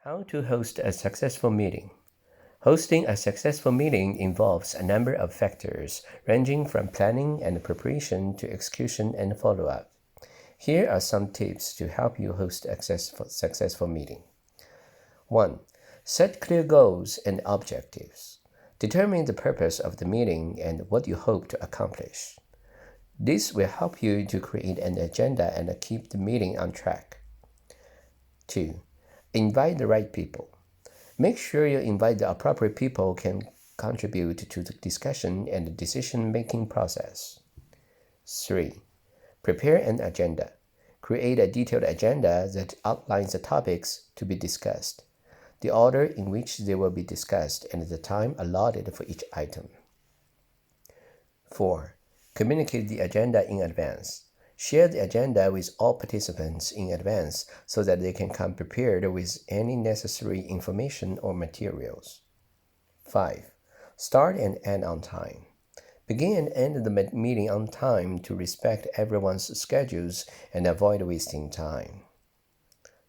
How to host a successful meeting. Hosting a successful meeting involves a number of factors, ranging from planning and preparation to execution and follow-up. Here are some tips to help you host a successful meeting. 1. Set clear goals and objectives. Determine the purpose of the meeting and what you hope to accomplish. This will help you to create an agenda and keep the meeting on track. 2. Invite the right people. Make sure you invite the appropriate people who can contribute to the discussion and the decision-making process. 3. Prepare an agenda. Create a detailed agenda that outlines the topics to be discussed, the order in which they will be discussed, and the time allotted for each item. 4. Communicate the agenda in advance. Share the agenda with all participants in advance so that they can come prepared with any necessary information or materials. 5. Start and end on time. Begin and end the meeting on time to respect everyone's schedules and avoid wasting time.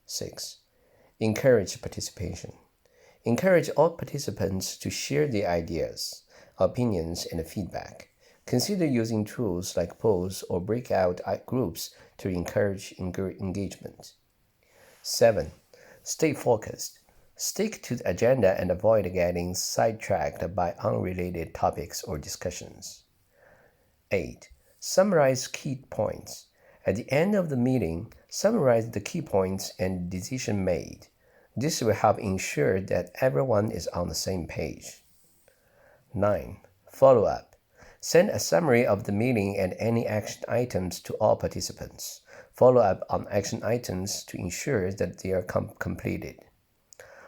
6. Encourage participation. Encourage all participants to share their ideas, opinions, and feedback. Consider using tools like polls or breakout groups to encourage engagement. 7. Stay focused. Stick to the agenda and avoid getting sidetracked by unrelated topics or discussions. 8. Summarize key points. At the end of the meeting, summarize the key points and decision made. This will help ensure that everyone is on the same page. 9. Follow up. Send a summary of the meeting and any action items to all participants. Follow up on action items to ensure that they are completed.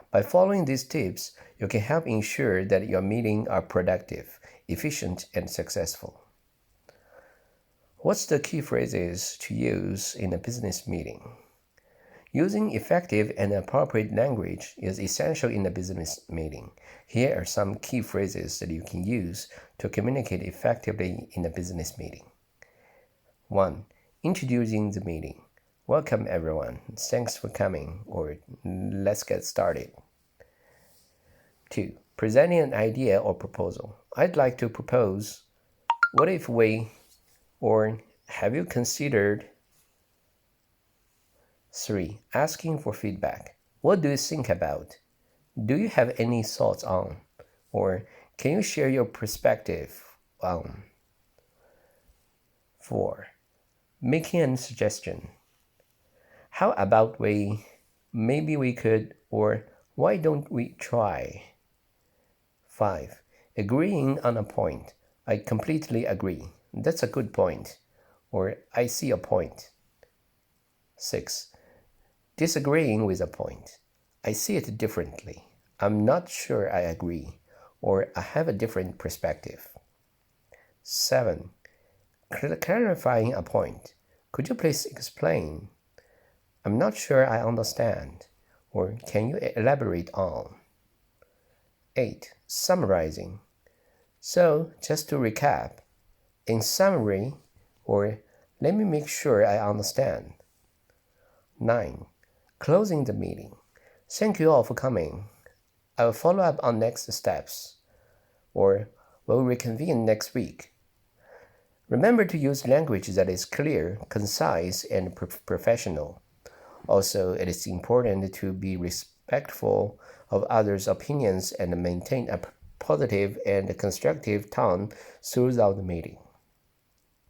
By following these tips, you can help ensure that your meetings are productive, efficient, and successful. What's the key phrases to use in a business meeting? Using effective and appropriate language is essential in a business meeting. Here are some key phrases that you can use to communicate effectively in a business meeting. 1. Introducing the meeting. Welcome everyone. Thanks for coming, or let's get started. 2. Presenting an idea or proposal. I'd like to propose, what if we, or have you considered? 3. Asking for feedback. What do you think about? Do you have any thoughts on? Or can you share your perspective on? 4. Making a suggestion. How about maybe we could, or why don't we try? 5. Agreeing on a point. I completely agree. That's a good point. Or I see a point. 6. Disagreeing with a point. I see it differently. I'm not sure I agree, or I have a different perspective. 7. Clarifying a point. Could you please explain? I'm not sure I understand, or can you elaborate on? 8. Summarizing. So, just to recap, in summary, or let me make sure I understand. 9. Closing the meeting. Thank you all for coming. I will follow up on next steps, or we'll reconvene next week. Remember to use language that is clear, concise, and professional. Also, it is important to be respectful of others' opinions and maintain a positive and constructive tone throughout the meeting.